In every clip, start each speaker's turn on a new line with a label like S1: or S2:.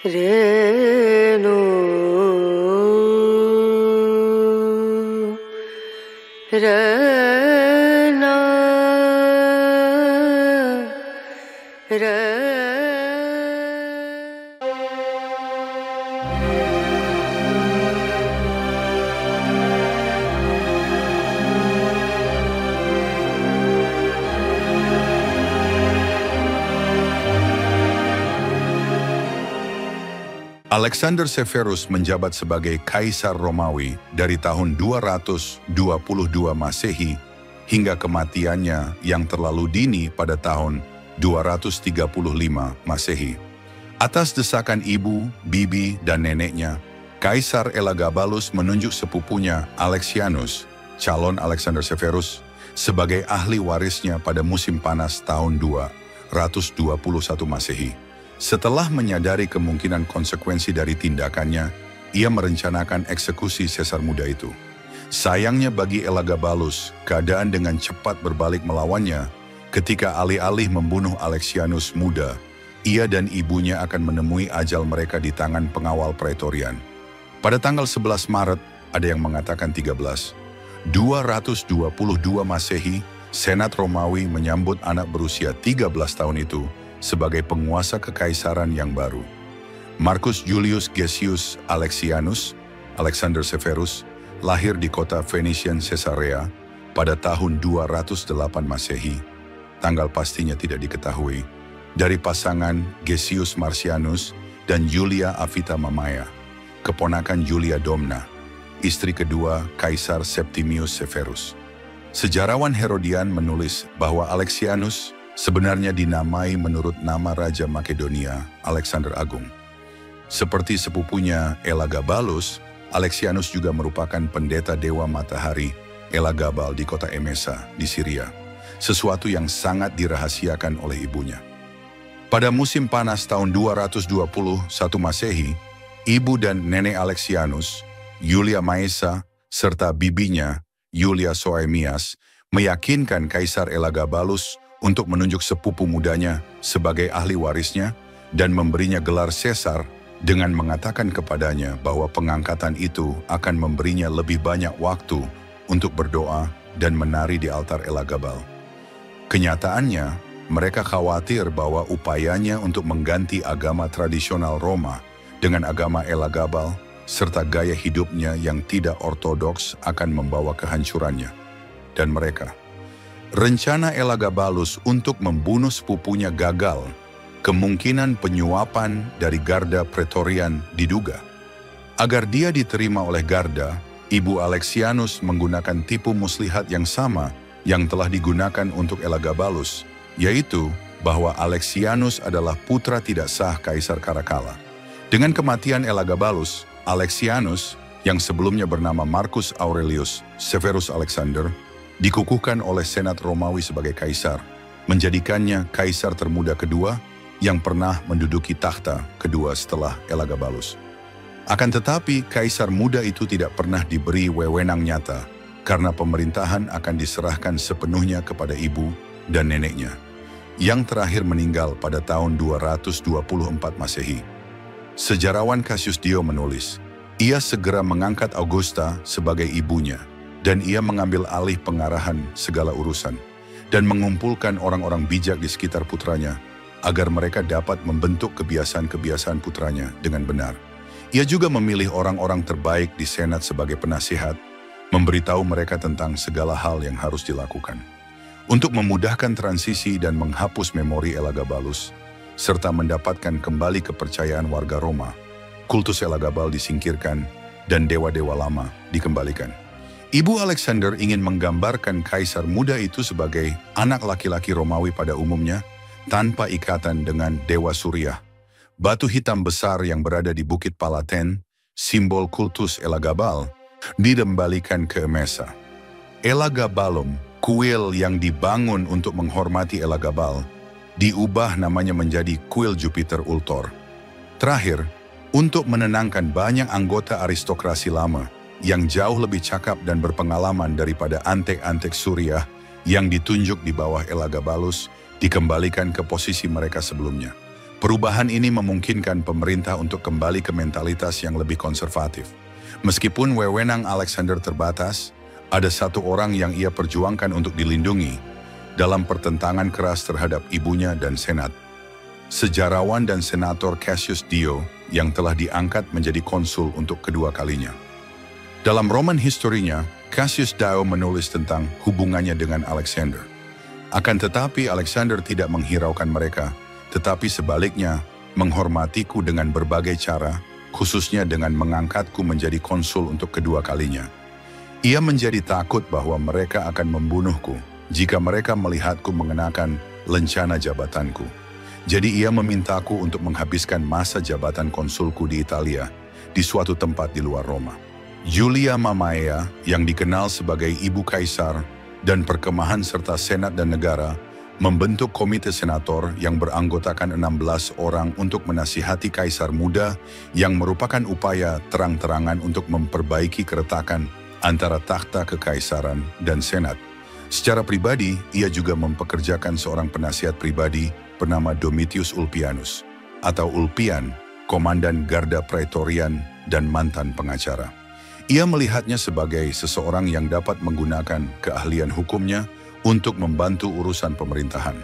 S1: Renu Rana Rana.
S2: Alexander Severus menjabat sebagai Kaisar Romawi dari tahun 222 Masehi hingga kematiannya yang terlalu dini pada tahun 235 Masehi. Atas desakan ibu, bibi, dan neneknya, Kaisar Elagabalus menunjuk sepupunya Alexianus, calon Alexander Severus, sebagai ahli warisnya pada musim panas tahun 221 Masehi. Setelah menyadari kemungkinan konsekuensi dari tindakannya, ia merencanakan eksekusi Kaisar muda itu. Sayangnya bagi Elagabalus, keadaan dengan cepat berbalik melawannya. Ketika alih-alih membunuh Alexianus muda, ia dan ibunya akan menemui ajal mereka di tangan pengawal Praetorian. Pada tanggal 11 Maret, ada yang mengatakan 222 Masehi, Senat Romawi menyambut anak berusia 13 tahun itu sebagai penguasa kekaisaran yang baru. Marcus Julius Caesius Alexianus, Alexander Severus, lahir di kota Venetian Caesarea pada tahun 208 Masehi. Tanggal pastinya tidak diketahui. Dari pasangan Caesius Marcianus dan Julia Avita Mamaea, keponakan Julia Domna, istri kedua Kaisar Septimius Severus. Sejarawan Herodian menulis bahwa Alexianus sebenarnya dinamai menurut nama Raja Makedonia, Alexander Agung. Seperti sepupunya Elagabalus, Alexianus juga merupakan pendeta dewa matahari Elagabal di kota Emesa di Syria, sesuatu yang sangat dirahasiakan oleh ibunya. Pada musim panas tahun 221 Masehi, ibu dan nenek Alexianus, Julia Maesa, serta bibinya, Julia Soaemias, meyakinkan Kaisar Elagabalus untuk menunjuk sepupu mudanya sebagai ahli warisnya dan memberinya gelar Caesar dengan mengatakan kepadanya bahwa pengangkatan itu akan memberinya lebih banyak waktu untuk berdoa dan menari di altar Elagabal. Kenyataannya, mereka khawatir bahwa upayanya untuk mengganti agama tradisional Roma dengan agama Elagabal serta gaya hidupnya yang tidak ortodoks akan membawa kehancurannya. Dan rencana Elagabalus untuk membunuh sepupunya gagal. Kemungkinan penyuapan dari Garda Praetorian diduga. Agar dia diterima oleh Garda, ibu Alexianus menggunakan tipu muslihat yang sama yang telah digunakan untuk Elagabalus, yaitu bahwa Alexianus adalah putra tidak sah Kaisar Caracalla. Dengan kematian Elagabalus, Alexianus, yang sebelumnya bernama Marcus Aurelius Severus Alexander, dikukuhkan oleh Senat Romawi sebagai kaisar, menjadikannya kaisar termuda kedua yang pernah menduduki takhta kedua setelah Elagabalus. Akan tetapi, kaisar muda itu tidak pernah diberi wewenang nyata karena pemerintahan akan diserahkan sepenuhnya kepada ibu dan neneknya, yang terakhir meninggal pada tahun 224 Masehi. Sejarawan Cassius Dio menulis, ia segera mengangkat Augusta sebagai ibunya, dan ia mengambil alih pengarahan segala urusan dan mengumpulkan orang-orang bijak di sekitar putranya agar mereka dapat membentuk kebiasaan-kebiasaan putranya dengan benar. Ia juga memilih orang-orang terbaik di Senat sebagai penasihat, memberitahu mereka tentang segala hal yang harus dilakukan. Untuk memudahkan transisi dan menghapus memori Elagabalus, serta mendapatkan kembali kepercayaan warga Roma, kultus Elagabal disingkirkan dan dewa-dewa lama dikembalikan. Ibu Alexander ingin menggambarkan kaisar muda itu sebagai anak laki-laki Romawi pada umumnya, tanpa ikatan dengan Dewa Surya. Batu hitam besar yang berada di Bukit Palaten, simbol kultus Elagabal, dikembalikan ke Emesa. Elagabalum, kuil yang dibangun untuk menghormati Elagabal, diubah namanya menjadi kuil Jupiter Ultor. Terakhir, untuk menenangkan banyak anggota aristokrasi lama, yang jauh lebih cakap dan berpengalaman daripada antek-antek Suriah yang ditunjuk di bawah Elagabalus, dikembalikan ke posisi mereka sebelumnya. Perubahan ini memungkinkan pemerintah untuk kembali ke mentalitas yang lebih konservatif. Meskipun wewenang Alexander terbatas, ada satu orang yang ia perjuangkan untuk dilindungi dalam pertentangan keras terhadap ibunya dan Senat. Sejarawan dan senator Cassius Dio yang telah diangkat menjadi konsul untuk kedua kalinya. Dalam Roman historinya, Cassius Dio menulis tentang hubungannya dengan Alexander. Akan tetapi Alexander tidak menghiraukan mereka, tetapi sebaliknya menghormatiku dengan berbagai cara, khususnya dengan mengangkatku menjadi konsul untuk kedua kalinya. Ia menjadi takut bahwa mereka akan membunuhku jika mereka melihatku mengenakan lencana jabatanku. Jadi ia memintaku untuk menghabiskan masa jabatan konsulku di Italia, di suatu tempat di luar Roma. Julia Mamaea, yang dikenal sebagai Ibu Kaisar, dan perkemahan serta Senat dan negara, membentuk komite senator yang beranggotakan 16 orang untuk menasihati Kaisar muda yang merupakan upaya terang-terangan untuk memperbaiki keretakan antara takhta kekaisaran dan Senat. Secara pribadi, ia juga mempekerjakan seorang penasihat pribadi bernama Domitius Ulpianus, atau Ulpian, komandan Garda Praetorian dan mantan pengacara. Ia melihatnya sebagai seseorang yang dapat menggunakan keahlian hukumnya untuk membantu urusan pemerintahan.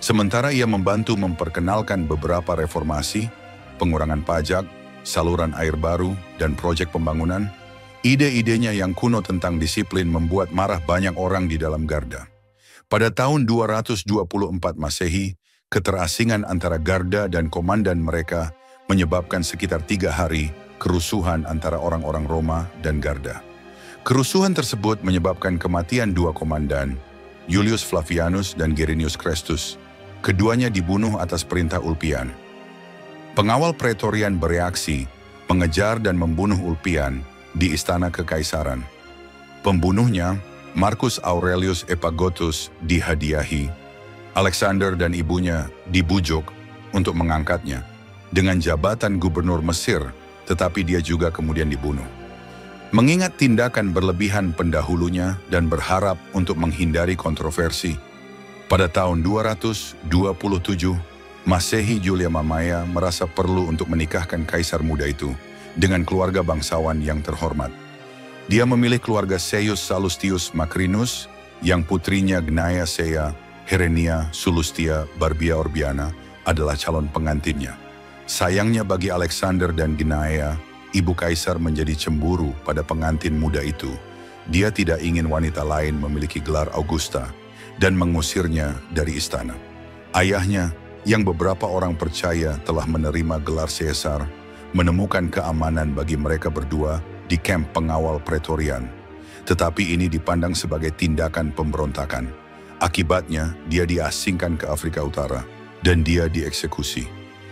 S2: Sementara ia membantu memperkenalkan beberapa reformasi, pengurangan pajak, saluran air baru, dan proyek pembangunan, ide-idenya yang kuno tentang disiplin membuat marah banyak orang di dalam Garda. Pada tahun 224 Masehi, keterasingan antara Garda dan komandan mereka menyebabkan sekitar 3 hari kerusuhan antara orang-orang Roma dan Garda. Kerusuhan tersebut menyebabkan kematian 2 komandan, Julius Flavianus dan Gerenius Crestus. Keduanya dibunuh atas perintah Ulpian. Pengawal Praetorian bereaksi, mengejar dan membunuh Ulpian di istana kekaisaran. Pembunuhnya, Marcus Aurelius Epagottus, dihadiahi. Alexander dan ibunya dibujuk untuk mengangkatnya dengan jabatan gubernur Mesir, tetapi dia juga kemudian dibunuh. Mengingat tindakan berlebihan pendahulunya dan berharap untuk menghindari kontroversi, pada tahun 227 Masehi, Julia Mamaea merasa perlu untuk menikahkan kaisar muda itu dengan keluarga bangsawan yang terhormat. Dia memilih keluarga Seius Sallustius Macrinus yang putrinya Gnaea Sea Herenia Sulustia Barbia Orbiana adalah calon pengantinnya. Sayangnya bagi Alexander dan Gnaea, ibu kaisar menjadi cemburu pada pengantin muda itu. Dia tidak ingin wanita lain memiliki gelar Augusta dan mengusirnya dari istana. Ayahnya, yang beberapa orang percaya telah menerima gelar Caesar, menemukan keamanan bagi mereka berdua di kamp pengawal Praetorian. Tetapi ini dipandang sebagai tindakan pemberontakan. Akibatnya, dia diasingkan ke Afrika Utara dan dia dieksekusi.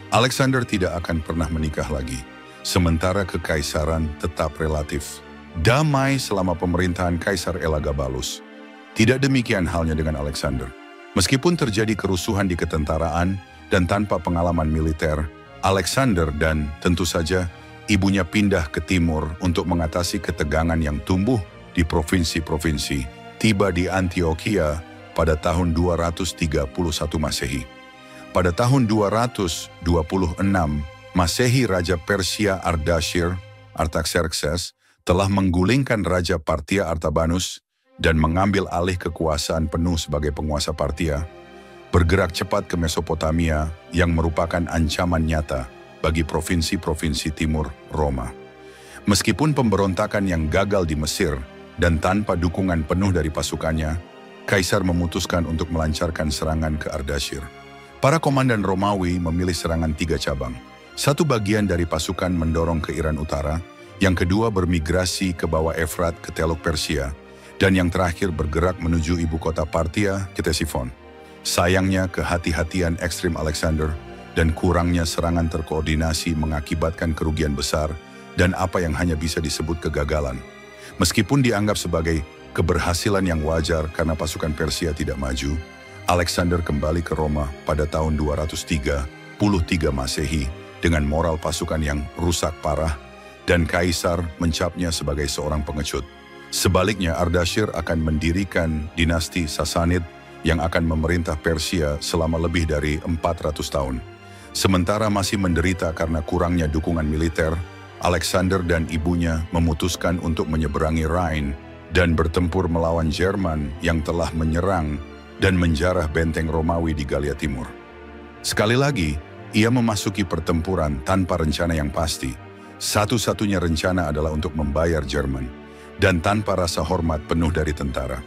S2: Alexander tidak akan pernah menikah lagi, sementara kekaisaran tetap relatif damai selama pemerintahan Kaisar Elagabalus. Tidak demikian halnya dengan Alexander. Meskipun terjadi kerusuhan di ketentaraan dan tanpa pengalaman militer, Alexander dan tentu saja ibunya pindah ke timur untuk mengatasi ketegangan yang tumbuh di provinsi-provinsi, tiba di Antioquia pada tahun 231 Masehi. Pada tahun 226 Masehi, Raja Persia Ardashir, Artaxerxes, telah menggulingkan Raja Partia Artabanus dan mengambil alih kekuasaan penuh sebagai penguasa Partia, bergerak cepat ke Mesopotamia yang merupakan ancaman nyata bagi provinsi-provinsi timur Roma. Meskipun pemberontakan yang gagal di Mesir dan tanpa dukungan penuh dari pasukannya, Kaisar memutuskan untuk melancarkan serangan ke Ardashir. Para komandan Romawi memilih serangan 3 cabang. Satu bagian dari pasukan mendorong ke Iran Utara, yang kedua bermigrasi ke bawah Efrat ke Teluk Persia, dan yang terakhir bergerak menuju ibu kota Partia, Ktesiphon. Sayangnya, kehati-hatian ekstrim Alexander dan kurangnya serangan terkoordinasi mengakibatkan kerugian besar dan apa yang hanya bisa disebut kegagalan. Meskipun dianggap sebagai keberhasilan yang wajar karena pasukan Persia tidak maju, Alexander kembali ke Roma pada tahun 233 Masehi dengan moral pasukan yang rusak parah dan Kaisar mencapnya sebagai seorang pengecut. Sebaliknya, Ardashir akan mendirikan dinasti Sasanid yang akan memerintah Persia selama lebih dari 400 tahun. Sementara masih menderita karena kurangnya dukungan militer, Alexander dan ibunya memutuskan untuk menyeberangi Rhine dan bertempur melawan Jerman yang telah menyerang dan menjarah benteng Romawi di Galia Timur. Sekali lagi, ia memasuki pertempuran tanpa rencana yang pasti. Satu-satunya rencana adalah untuk membayar Jerman, dan tanpa rasa hormat penuh dari tentara.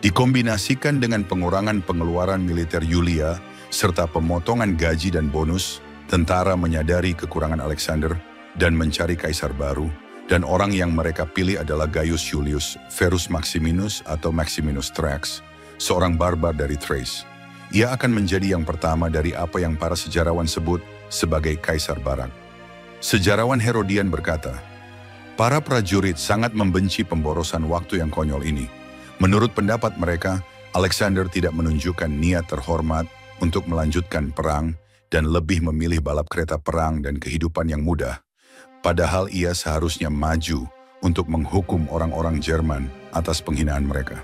S2: Dikombinasikan dengan pengurangan pengeluaran militer Yulia, serta pemotongan gaji dan bonus, tentara menyadari kekurangan Alexander dan mencari kaisar baru, dan orang yang mereka pilih adalah Gaius Julius Verus Maximinus atau Maximinus Thrax, seorang barbar dari Thrace. Ia akan menjadi yang pertama dari apa yang para sejarawan sebut sebagai Kaisar Barat. Sejarawan Herodian berkata, para prajurit sangat membenci pemborosan waktu yang konyol ini. Menurut pendapat mereka, Alexander tidak menunjukkan niat terhormat untuk melanjutkan perang dan lebih memilih balap kereta perang dan kehidupan yang mudah. Padahal ia seharusnya maju untuk menghukum orang-orang Jerman atas penghinaan mereka.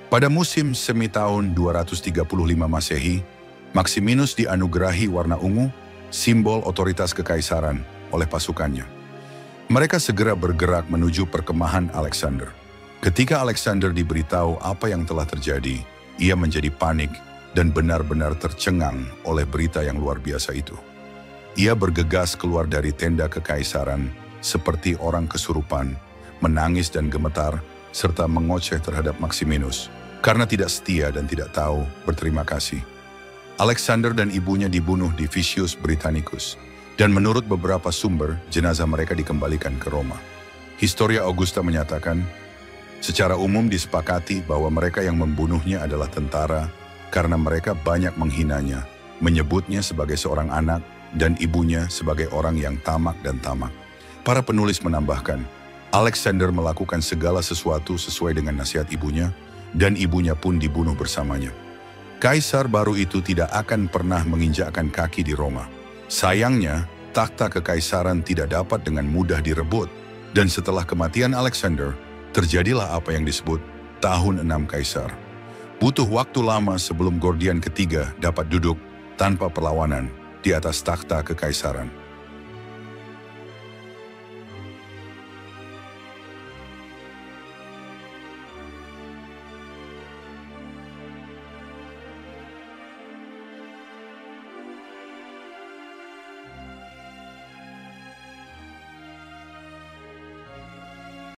S2: Pada musim semi tahun 235 Masehi, Maximinus dianugerahi warna ungu, simbol otoritas kekaisaran, oleh pasukannya. Mereka segera bergerak menuju perkemahan Alexander. Ketika Alexander diberitahu apa yang telah terjadi, ia menjadi panik dan benar-benar tercengang oleh berita yang luar biasa itu. Ia bergegas keluar dari tenda kekaisaran seperti orang kesurupan, menangis dan gemetar, serta mengoceh terhadap Maximinus karena tidak setia dan tidak tahu berterima kasih. Alexander dan ibunya dibunuh di Vitius Britannicus, dan menurut beberapa sumber, jenazah mereka dikembalikan ke Roma. Historia Augusta menyatakan, secara umum disepakati bahwa mereka yang membunuhnya adalah tentara karena mereka banyak menghinanya, menyebutnya sebagai seorang anak dan ibunya sebagai orang yang tamak dan tamak. Para penulis menambahkan, Alexander melakukan segala sesuatu sesuai dengan nasihat ibunya, dan ibunya pun dibunuh bersamanya. Kaisar baru itu tidak akan pernah menginjakkan kaki di Roma. Sayangnya, takhta kekaisaran tidak dapat dengan mudah direbut, dan setelah kematian Alexander, terjadilah apa yang disebut tahun 6 Kaisar. Butuh waktu lama sebelum Gordian ketiga dapat duduk tanpa perlawanan di atas takhta kekaisaran.